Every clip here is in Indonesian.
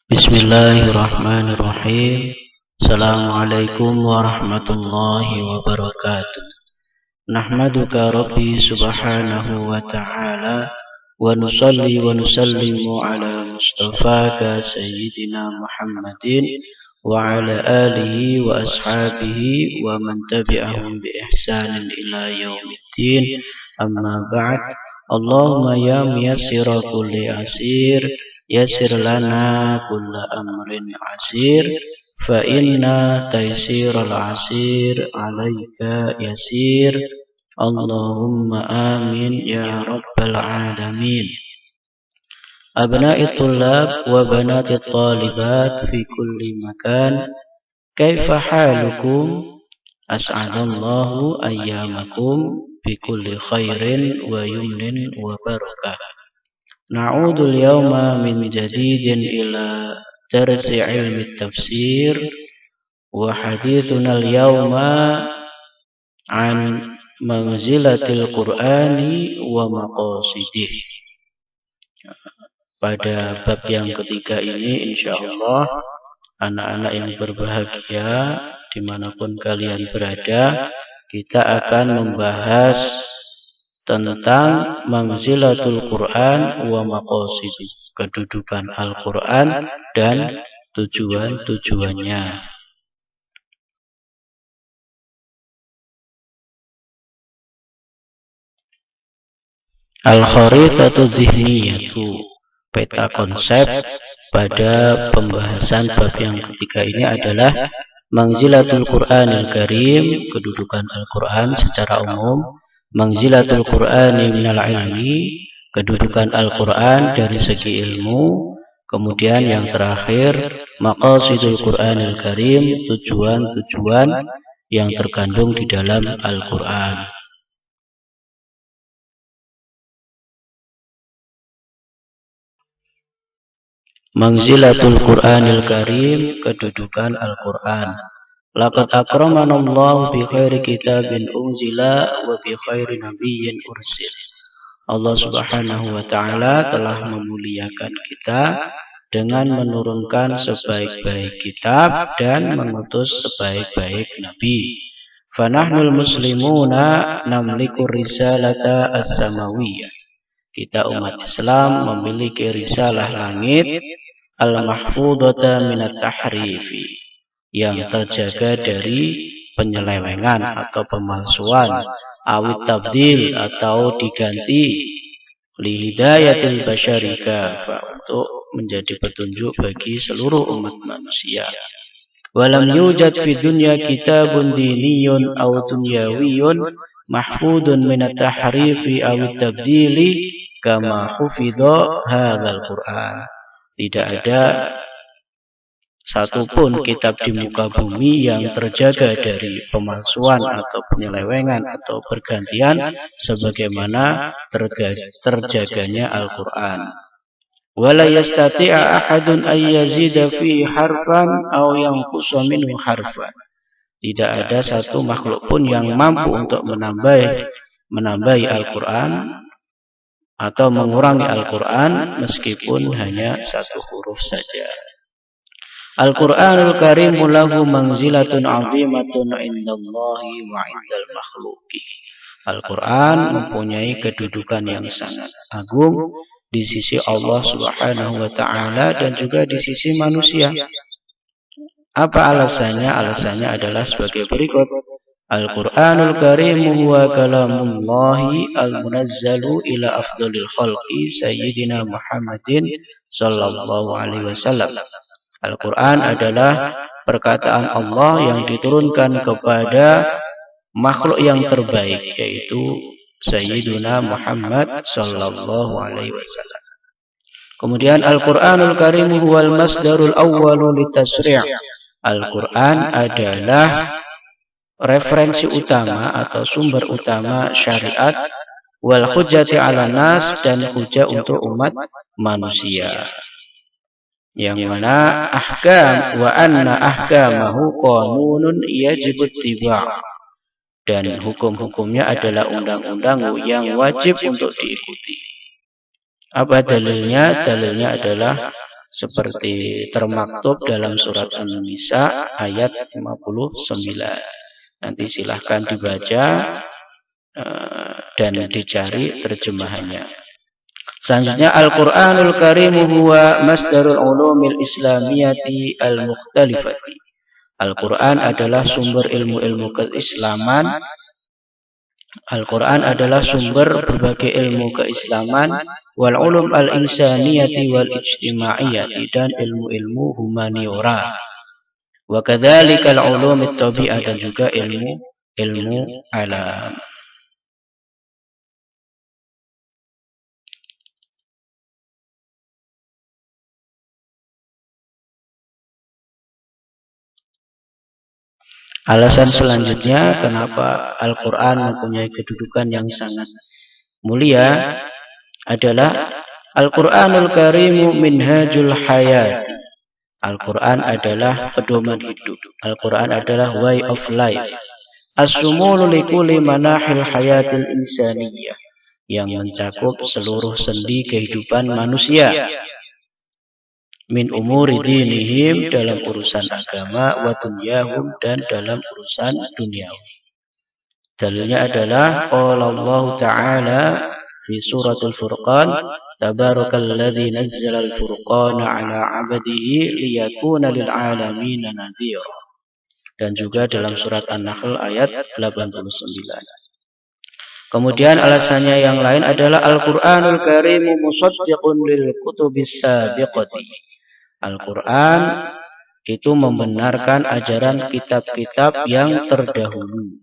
Bismillahirrahmanirrahim. Assalamualaikum warahmatullahi wabarakatuh. Nahmaduka Rabbi subhanahu wa ta'ala wa nusalli wa nusallimu ala mustafaka sayyidina Muhammadin wa ala alihi wa ashabihi wa man tabi'ahum bi ihsanin ila yaumiddin. Amma ba'd. Allahumma ya miyassira kulli asir yassir lana kulla amrin asir fa inna taysiral asir alaika yasir. Allahumma amin ya rabbal alamin. Abna'i tullab wa banati talibat fi kulli makan, kaifa halukum? As'adallahu ayyamakum bi kulli khairin wa yumnin wa barakah. Na'udul yawma min jadidin ila darsi ilmi tafsir wa hadithuna al-yawma an manzilatil qur'ani wa maqasidih. Pada bab yang ketiga ini insyaallah anak-anak yang berbahagia dimanapun kalian berada, kita akan membahas tentang manzilatul Quran wa maqasidih, kedudukan Al-Quran dan tujuan-tujuannya. Al-Kharitatu Dhihniyatu, peta konsep pada pembahasan bab yang ketiga ini adalah manzilatul Quranil Karim, kedudukan Al-Quran secara umum. Manzilatul Qur'ani minal ilmi, kedudukan Al-Quran dari segi ilmu. Kemudian yang terakhir, maqasidul Qur'anil Karim, tujuan-tujuan yang terkandung di dalam Al-Quran. Manzilatul Qur'anil Karim, kedudukan Al-Quran. Laqad akramanallahu bi khairi kitabin unzila wa bi khairi nabiyyin ursil. Allah subhanahu wa ta'ala telah memuliakan kita dengan menurunkan sebaik-baik kitab dan mengutus sebaik-baik nabi. Fanahnul muslimuna namliku risalata as-samawiyah. Kita umat Islam memiliki risalah langit al-mahfudata minat tahrifi, yang terjaga dari penyelewengan atau pemalsuan, awit tabdil atau diganti, li hidayatil basyarika, untuk menjadi petunjuk bagi seluruh umat manusia. Walam yujad fi dunya kitabun diniyun aw dunyawiyun mahfudun minat tahrifi awit tabdili kama hufidha hadzal Qur'an. Tidak ada satupun kitab di muka bumi yang terjaga dari pemalsuan atau penyelewengan atau pergantian sebagaimana terjaganya Al-Quran. Wala yastati'a ahadun ay yazida fi harfan aw yanqusa minhu harfan. Tidak ada satu makhluk pun yang mampu untuk menambahi Al-Quran atau mengurangi Al-Quran meskipun hanya satu huruf saja. Al-Quranul Karim lahu manzilatun azimatun indallahi wa indal makhluki. Al-Quran mempunyai kedudukan yang sangat agung di sisi Allah subhanahu wa ta'ala dan juga di sisi manusia. Apa alasannya? Alasannya adalah sebagai berikut. Al-Quranul Karim huwa kalamullahi al-munazzalu ila afdalil khalqi sayyidina Muhammadin sallallahu alaihi wasallam. Al-Quran adalah perkataan Allah yang diturunkan kepada makhluk yang terbaik, yaitu Sayyiduna Muhammad sallallahu alaihi wasallam. Kemudian Al-Quranul Karim huwal masdarul awwalu litasri'. Al-Quran adalah referensi utama atau sumber utama syariat, wal hujjati 'alan nas, dan hujjah untuk umat manusia. Yang mana ahkam wa anna ahkamahu qanunun yajibu ittiba', dan hukum-hukumnya adalah undang-undang yang wajib untuk diikuti. Apa dalilnya? Dalilnya adalah seperti termaktub dalam surat An-Nisa ayat 59. Nanti silahkan dibaca dan dicari terjemahannya. Selanjutnya Al-Qur'anul Karim huwa masdarul ulumil islamiyati al-mukhtalifati. Al-Qur'an adalah sumber ilmu-ilmu keislaman. Al-Quran adalah sumber berbagai ilmu keislaman, wal ulum al-insaniyati wal ijtima'iyati, dan ilmu-ilmu humaniora. Wa kadzalika al-ulum at-tabi'ah, dan juga ilmu alam. Alasan selanjutnya kenapa Al-Quran mempunyai kedudukan yang sangat mulia adalah Al-Quranul Karimu minhajul hayat. Al-Quran adalah pedoman hidup. Al-Quran adalah way of life. As-sumulu likulli manahil hayatil insaniyah, yang mencakup seluruh sendi kehidupan manusia. Min umuri dinihim, dalam urusan agama, wa dunyahum, dan dalam urusan duniawi. Dalilnya adalah qala Allah Ta'ala fi suratul Furqan, tabarakalladzi nazzala al-furqana ala 'abdihi liyakuna lil 'alamin nadhira. Dan juga dalam surat An-Nahl ayat 89. Kemudian alasannya yang lain adalah Al-Qur'anul Karim musaddiqun lil kutubis sabiqati. Al-Quran itu membenarkan ajaran kitab-kitab yang terdahulu.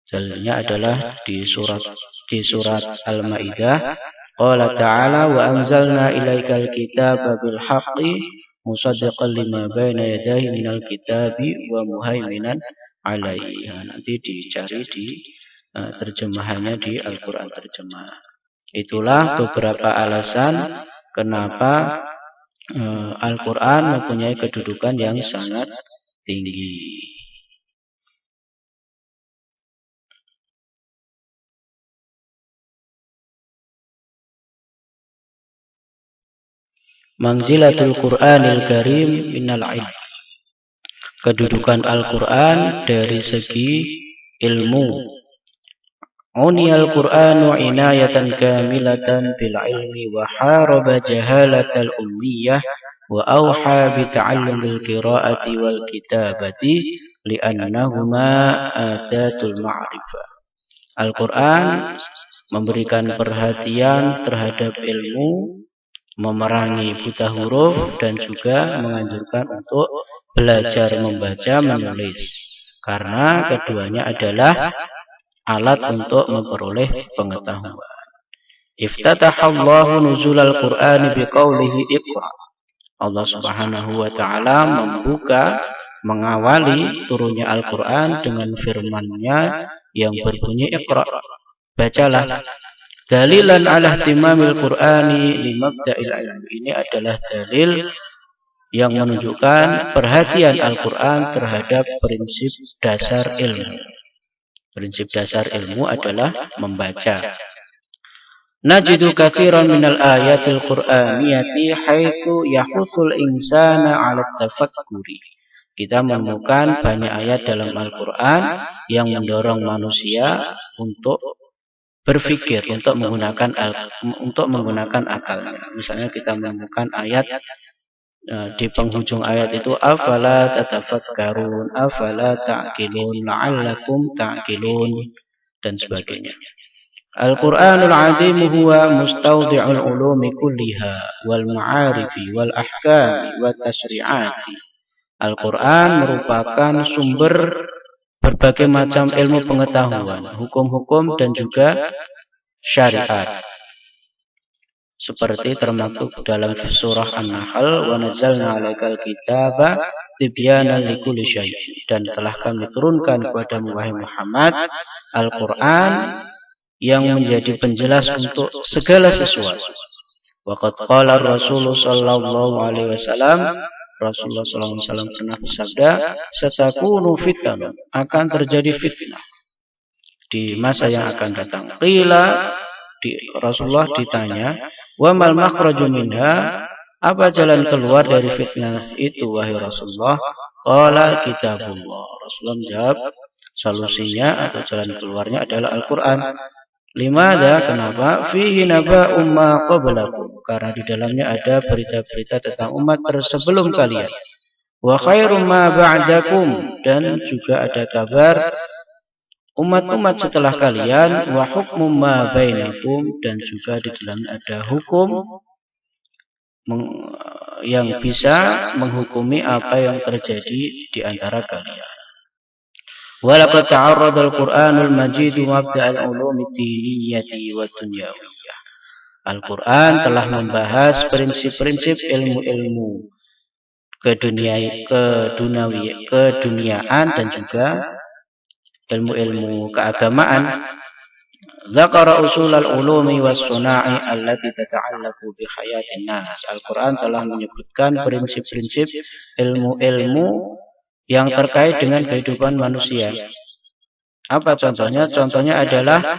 Dalilnya adalah di surat Al-Maidah, qala ta'ala wa anzalna ilaikal kitaba bil haqqi musaddiqan lima baina yadayhi minal kitabi wa muhaiminan alaihi. Nanti dicari di terjemahannya di Al-Quran terjemah. Itulah beberapa alasan kenapa Al-Quran mempunyai kedudukan yang sangat tinggi. Manzilatul Qur'anil Karim minal ilm. Kedudukan Al-Quran dari segi ilmu. Uniyal Qur'anu inayatan kamilatan bil ilmi wa haraba jahalatal ummiyah wa awha bi ta'allumil qira'ati wal kitabati li'annahuma atatul ma'rifah. Al-Quran memberikan perhatian terhadap ilmu, memerangi buta huruf, dan juga menganjurkan untuk belajar membaca menulis, karena keduanya adalah alat untuk memperoleh pengetahuan. Iftatahallahu nuzulal Qur'ani biqaulihi Iqra. Allah Subhanahu wa ta'ala mengawali turunnya Al-Quran dengan firman-Nya yang berbunyi Iqra, bacalah. Dalilan ala ihtimamil Qur'ani li mabda'il ilmi. Ini adalah dalil yang menunjukkan perhatian Al-Quran terhadap prinsip dasar ilmu. Prinsip dasar ilmu adalah membaca. Najidu katsiran minal ayatil qur'aniyati haitsu yahutsul insana 'ala tafakkuri. Kita menemukan banyak ayat dalam Al-Quran yang mendorong manusia untuk berpikir, untuk menggunakan akalnya. Misalnya kita menemukan ayat di penghujung ayat itu afala tatafakkarun, afala ta'qilun, la'allakum ta'qilun, dan sebagainya. Al-Qur'anul 'azim huwa mustawdi'ul ulumi kulliha wal ma'arifi wal ahkami wat tasri'ati. Al-Quran merupakan sumber berbagai macam ilmu pengetahuan, hukum-hukum, dan juga syariat. Seperti termaktub dalam surah An-Nahl, wa nazzalna 'alaikal kitaba tibyanan likulli syai', dan telah kami turunkan kepadamu wahai Muhammad Al-Quran yang menjadi penjelas untuk segala sesuatu. Wa qad qala Rasulullah sallallahu alaihi wasallam, Rasulullah sallallahu alaihi wasallam pernah bersabda, satakunu fitnah, akan terjadi fitnah di masa yang akan datang. Qila, Rasulullah ditanya, wa mal makhraju minha, Apa jalan keluar dari fitnah itu, wahai Rasulullah? Qala kitabullah. Rasulullah menjawab, solusinya atau jalan keluarnya adalah Al-Quran. Limada, kenapa? Fihi naba'um ma qablakum. Karena di dalamnya ada berita-berita tentang umat tersebelum kalian. Wa khairum ma ba'dakum. Dan juga ada kabar umat-umat setelah kalian. Wa hukmum ma bainakum. Dan juga di dalamnya ada hukum yang bisa menghukumi apa yang terjadi di antara kalian. Walaqad ta'arrada al-Qur'anul Majid mabda'al ulumi diniyati wa dunyawiyah. Al-Quran telah membahas prinsip-prinsip ilmu-ilmu keduniaan dan juga ilmu-ilmu keagamaan. Zakara usulal ulumi was suna'i allati tata'allaqu bi hayatin nas. Al-Quran telah menyebutkan prinsip-prinsip ilmu-ilmu yang terkait dengan kehidupan manusia. Apa contohnya? Contohnya adalah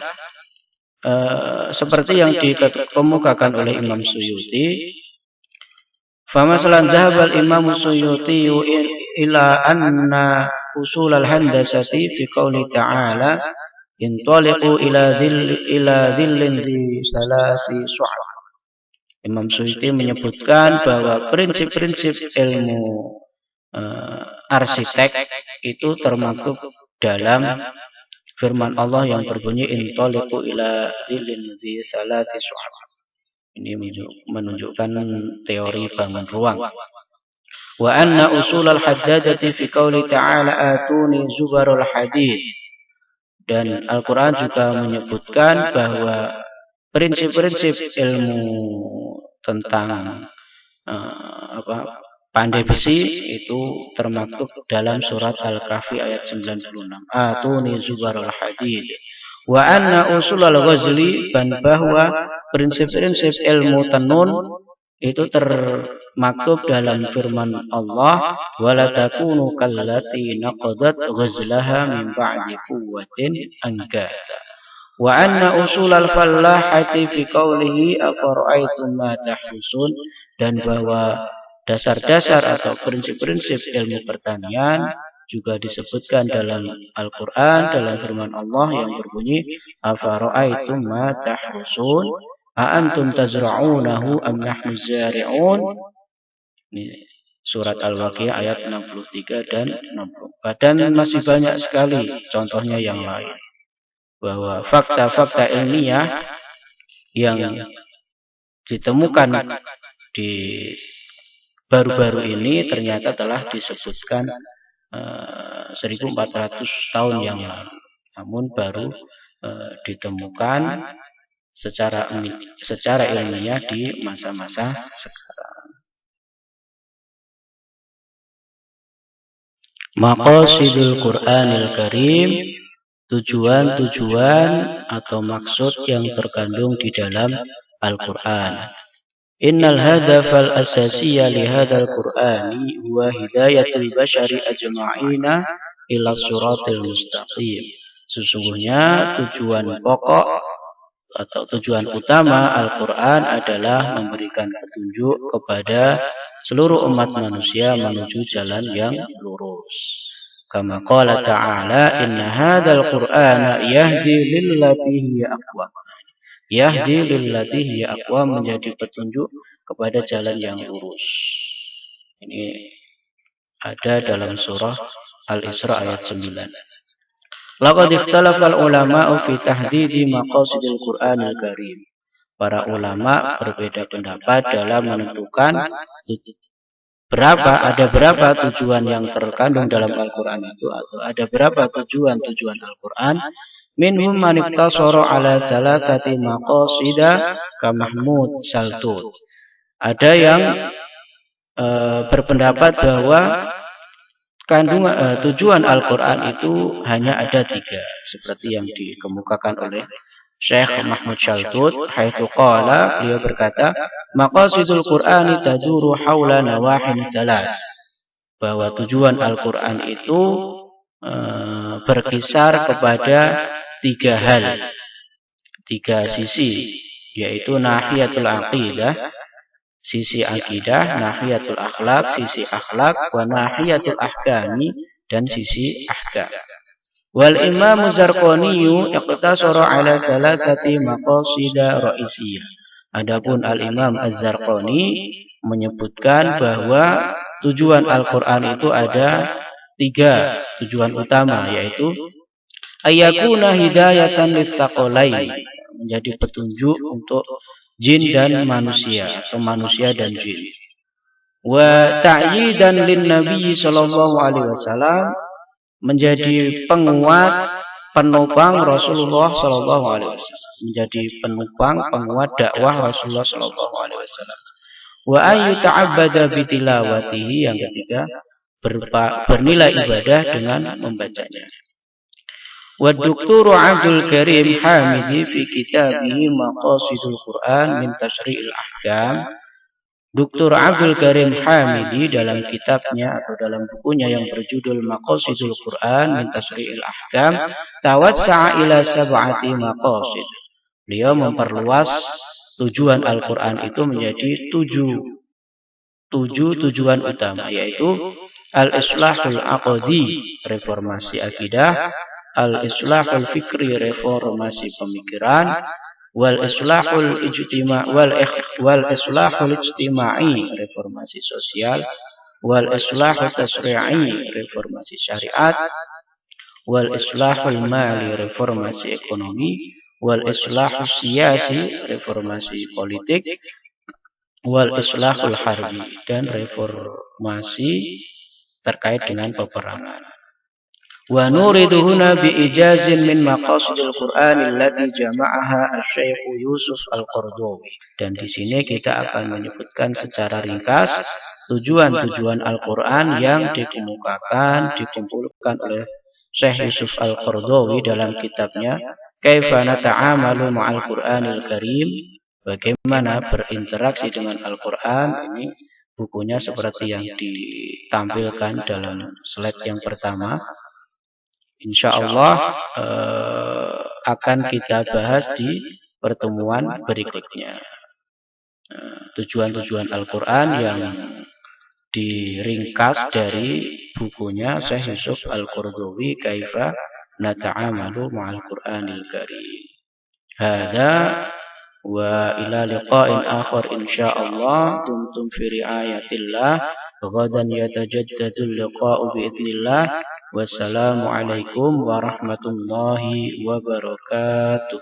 seperti yang dikemukakan oleh Imam Suyuti. Famasalan dhahabal Imam Suyuti ila anna usul al-handasati fi qawli ta'ala intaliqu ila dhillin dhi salasi su'ab. Imam Suyuti menyebutkan bahwa prinsip-prinsip ilmu arsitek itu termaktub dalam firman Allah yang berbunyi intaliqu ila dhillin dhi salasi su'ab. Ini menunjukkan teori bangun ruang. Wa anna usul al-haddadati fi qawli ta'ala atuni zubarul hadid. Dan Al-Quran juga menyebutkan bahwa prinsip-prinsip ilmu tentang pandai besi itu termaktub dalam surat Al-Kahfi ayat 96. Atuni zubarul hadid. Wa anna usul al-ghazli, dan bahwa prinsip-prinsip ilmu tenun itu termaktub dalam firman Allah, wala takunu kallati naqadat ghazlaha min ba'di quwwatin ankatha. Wa anna usul al-fallahati fi qawlihi afara'aytum ma tahrusun, dan bahwa dasar-dasar atau prinsip-prinsip ilmu pertanian juga disebutkan dalam Al-Quran dalam firman Allah yang berbunyi afara'aytum ma tahrusun a'antum tazra'unahu am nahnu zari'un. Ini surat Al-Waqiah ayat 63 dan 64. Dan masih banyak sekali contohnya yang lain, bahwa fakta-fakta ilmiah yang ditemukan di baru-baru ini ternyata telah disebutkan 1400 tahun yang lalu, namun baru ditemukan secara ilmiah di masa-masa sekarang. Maqasidul Qur'anil Karim, tujuan-tujuan atau maksud yang terkandung di dalam Al-Quran. Innal hadafal asasiyya li hadzal Qur'ani huwa hidayatul bashari ajma'ina ila siratil mustaqim. Sesungguhnya tujuan pokok atau tujuan utama Al-Quran adalah memberikan petunjuk kepada seluruh umat manusia menuju jalan yang lurus. Kama qala ta'ala inna hadzal Qur'ana yahdi lillati hiya aqwam. Yahdi lillati hiya aqwam, menjadi petunjuk kepada jalan yang lurus. Ini ada dalam surah Al-Isra ayat 9. Laqad ikhtalafa al-ulama'u fi tahdidi maqasidil Qur'anil Karim. Para ulama berbeda pendapat dalam menentukan ada berapa tujuan yang terkandung dalam Al-Quran itu, atau ada berapa tujuan-tujuan Al-Quran. Minhum man iktasara ala thalathati maqasida ka Mahmud Saltut. Ada yang berpendapat bahwa tujuan Al-Quran itu hanya ada 3, seperti yang dikemukakan oleh Syekh Mahmud Saltut. Haitsu qala, beliau berkata, maqasidul Qur'ani taduru haula nawahin thalas, bahwa tujuan Al-Quran itu berkisar kepada 3 hal, 3 sisi, yaitu nahiyatul aqidah, sisi akidah, nahiyatul akhlak, sisi akhlak, wa nahiyatul ahkami, dan sisi ahkam. Wal Imam Zarqani iqtasara ala thalathati maqasida ra'isiyah. Adapun Al Imam Az-Zarqani menyebutkan bahwa tujuan Al-Qur'an itu ada 3 tujuan utama, yaitu ayakuna hidayatan litsaqalain, menjadi petunjuk untuk jin dan manusia atau manusia dan jin. Wa ta'yidan lin Nabi sallallahu alaihi wasallam, menjadi penguat penopang Rasulullah sallallahu alaihi wasallam, menjadi penguat dakwah Rasulullah sallallahu alaihi wasallam. Wa ayu ta'abbada bi tilawatihi, yang ketiga bernilai ibadah dengan membacanya. Wa Dr. Abdul Karim Hamidi fi kitabih Maqasidul Quran min Tashri'il Ahkam. Dr. Abdul Karim Hamidi dalam kitabnya atau dalam bukunya yang berjudul Maqasidul Quran min Tashri'il Ahkam tawassa'a ila sab'ati maqasid. Beliau memperluas tujuan Al-Quran itu menjadi 7 tujuan utama, yaitu al-islahul aqdi, reformasi akidah, al-islahul fikri, reformasi pemikiran, wal islahul ijtima'i, reformasi sosial, wal islahul tasri'i, reformasi syariat, wal islahul mali, reformasi ekonomi, wal islahul siyasi, reformasi politik, wal islahul harbi, dan reformasi terkait dengan peperangan. Wa nuridu huna bi ijazin min maqasidil Qur'an allati jama'aha Asy-Syaikh Yusuf Al-Qaradawi. Dan di sini kita akan menyebutkan secara ringkas tujuan-tujuan Al-Qur'an yang dikumpulkan oleh Syekh Yusuf Al-Qaradawi dalam kitabnya Kaifa Nata'amalu Ma'al Qur'anil Karim, bagaimana berinteraksi dengan Al-Quran. Ini bukunya seperti yang ditampilkan dalam slide yang pertama. Insya Allah akan kita bahas di pertemuan berikutnya. Tujuan-tujuan Al-Quran yang diringkas dari bukunya Syekh Yusuf Al-Qaradawi Kaifa Nata'amalu Ma'al Qur'anil Karim. Hada wa ila liqa'in akhar insyaallah. Dumtum fi riayatillah. Ghadan yatajaddadul liqa'u biidznillah. Wassalamu alaikum warahmatullahi wabarakatuh.